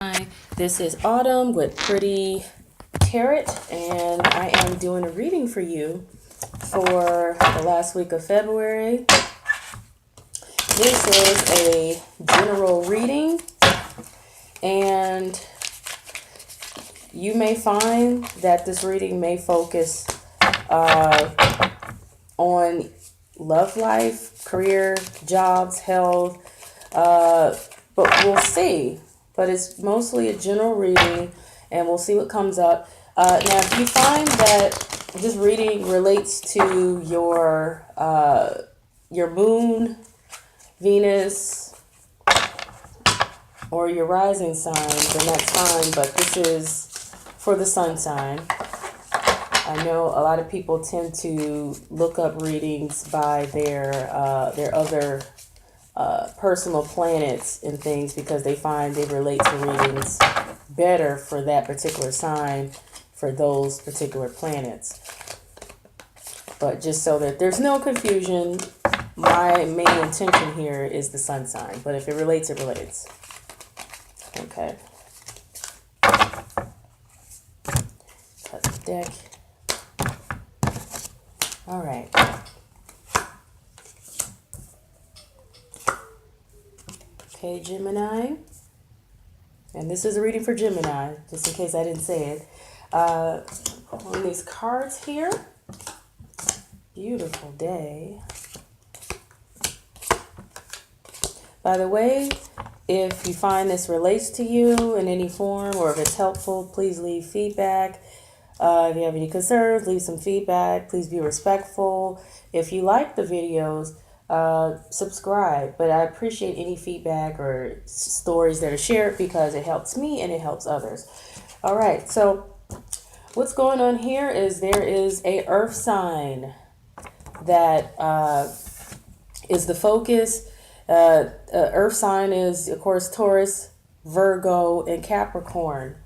Hi, this is Autumn with Pretty Tarot, and I am doing a reading for you for the last week of February. This is a general reading, and you may find that this reading may focus on love life, career, jobs, health, but we'll see. But it's mostly a general reading, and we'll see what comes up. Now, if you find that this reading relates to your moon, Venus, or your rising sign, then that's fine. But this is for the sun sign. I know a lot of people tend to look up readings by their other personal planets and things because they find they relate to readings better for that particular sign for those particular planets. But just so that there's no confusion, my main intention here is the sun sign. But if it relates, it relates. Okay. Cut the deck. All right. Okay, Gemini. And this is a reading for Gemini, just in case I didn't say it. On these cards here. Beautiful day. By the way, if you find this relates to you in any form or if it's helpful, please leave feedback. If you have any concerns, leave some feedback. Please be respectful. If you like the videos, subscribe. But I appreciate any feedback or stories that are shared because it helps me and it helps others. All right, so what's going on here is there is a earth sign that is the focus. Earth sign is, of course, Taurus, Virgo, and Capricorn.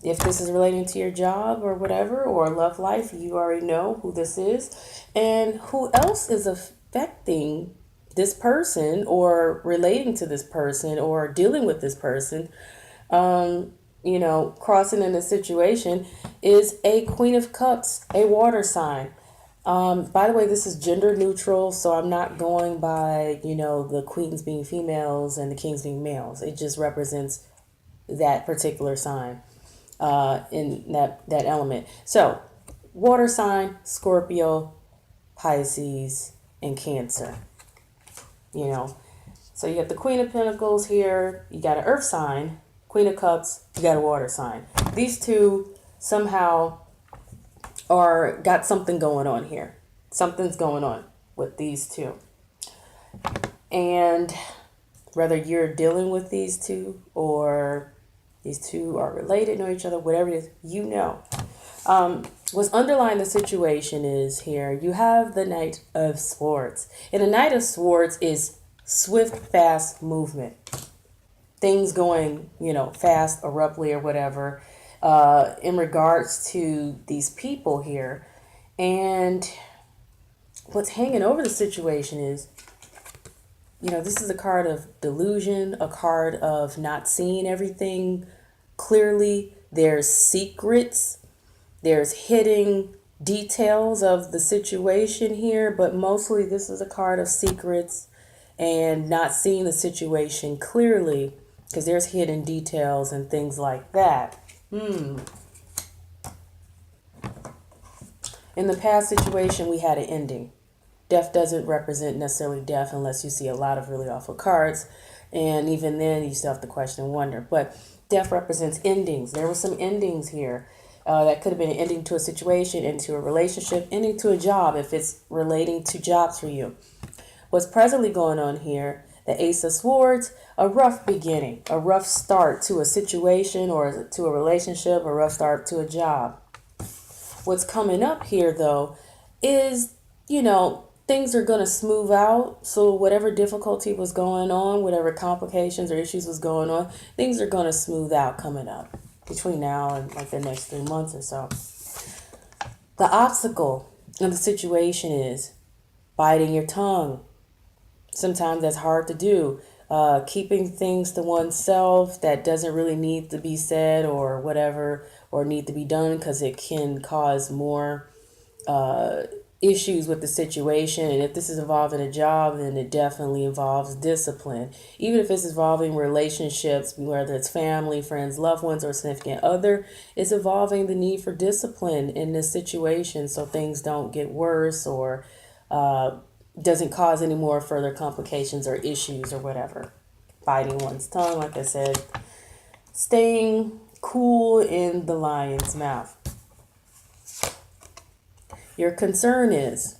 If this is relating to your job or whatever, or love life, you already know who this is. And who else is affecting this person or relating to this person or dealing with this person, crossing in a situation is a Queen of Cups, a water sign. By the way, this is gender neutral, so I'm not going by, the queens being females and the kings being males. It just represents that particular sign. In that element. So, water sign, Scorpio, Pisces, and Cancer. So you got the Queen of Pentacles here. You got an earth sign, Queen of Cups. You got a water sign. These two somehow got something going on here. Something's going on with these two. And whether you're dealing with these two or these two are related, know each other, whatever it is, what's underlying the situation is here, you have the Knight of Swords. And the Knight of Swords is swift, fast movement. Things going, fast, abruptly, or whatever, in regards to these people here. And what's hanging over the situation is, this is a card of delusion, a card of not seeing everything clearly. There's secrets, there's hidden details of the situation here, but mostly this is a card of secrets and not seeing the situation clearly because there's hidden details and things like that. In the past situation, we had an ending. Death doesn't represent necessarily death unless you see a lot of really awful cards. And even then, you still have to question and wonder. But death represents endings. There were some endings here. That could have been an ending to a situation, into a relationship, ending to a job if it's relating to jobs for you. What's presently going on here, the Ace of Swords, a rough beginning, a rough start to a situation or to a relationship, a rough start to a job. What's coming up here, though, is, things are going to smooth out. So whatever difficulty was going on, whatever complications or issues was going on, things are going to smooth out coming up between now and like the next 3 months or so. The obstacle of the situation is biting your tongue. Sometimes that's hard to do. keeping things to oneself that doesn't really need to be said or whatever, or need to be done, because it can cause more issues with the situation. And if this is involving a job, then it definitely involves discipline. Even if it's involving relationships, whether it's family, friends, loved ones, or significant other, it's involving the need for discipline in this situation so things don't get worse, or doesn't cause any more further complications or issues or whatever. Biting one's tongue, like I said, staying cool in the lion's mouth. Your concern is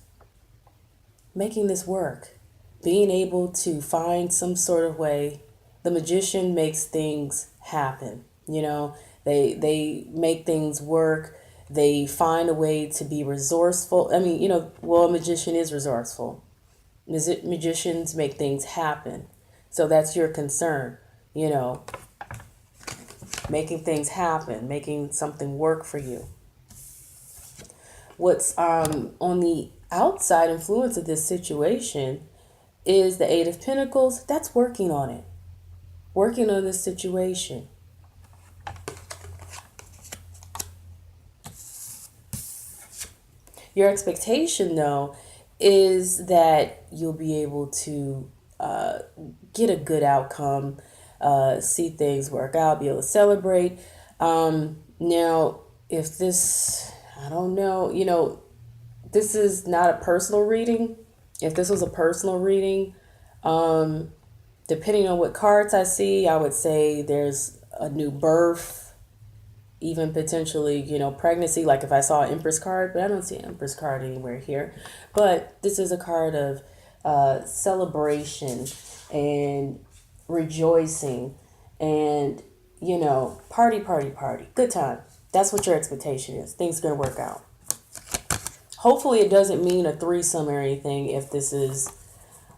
making this work, being able to find some sort of way. The magician makes things happen. They make things work. They find a way to be resourceful. I mean, a magician is resourceful. Magicians make things happen. So that's your concern, making things happen, making something work for you. What's on the outside influence of this situation is the Eight of Pentacles. That's working on it, working on this situation. Your expectation, though, is that you'll be able to get a good outcome, see things work out, be able to celebrate. Now, if this, I don't know, this is not a personal reading. If this was a personal reading, depending on what cards I see, I would say there's a new birth, even potentially, pregnancy. Like if I saw an Empress card, but I don't see an Empress card anywhere here. But this is a card of celebration and rejoicing and, party, good time. That's what your expectation is. Things are going to work out. Hopefully it doesn't mean a threesome or anything if this is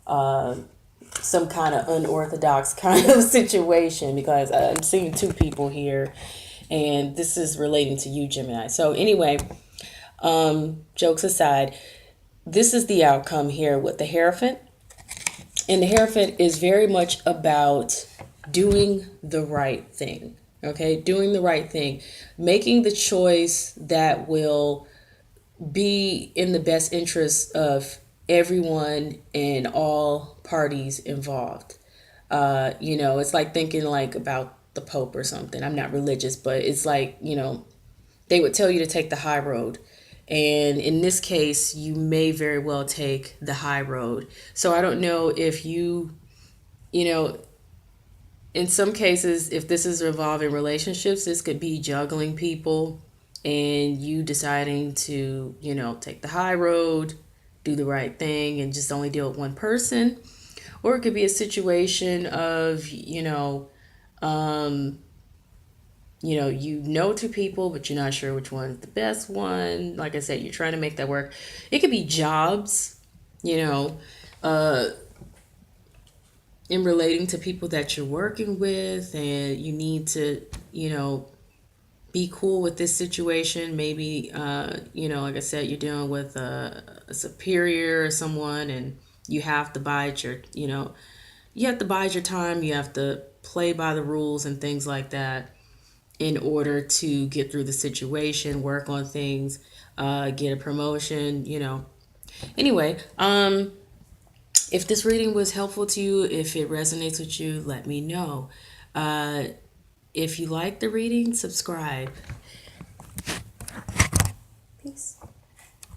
some kind of unorthodox kind of situation, because I'm seeing two people here, and this is relating to you, Gemini. So anyway, jokes aside, this is the outcome here with the Hierophant. And the Hierophant is very much about doing the right thing. Okay, doing the right thing, making the choice that will be in the best interest of everyone and all parties involved. It's like thinking like about the Pope or something. I'm not religious, but it's like, they would tell you to take the high road. And in this case, you may very well take the high road. So I don't know if in some cases, if this is involving relationships, this could be juggling people and you deciding to, take the high road, do the right thing, and just only deal with one person. Or it could be a situation of, two people, but you're not sure which one's the best one. Like I said, you're trying to make that work. It could be jobs, in relating to people that you're working with, and you need to, be cool with this situation. Maybe, like I said, you're dealing with a superior or someone, and you have to bide your, you have to bide your time. You have to play by the rules and things like that in order to get through the situation, work on things, get a promotion, Anyway, if this reading was helpful to you, if it resonates with you, let me know. If you like the reading, subscribe. Peace.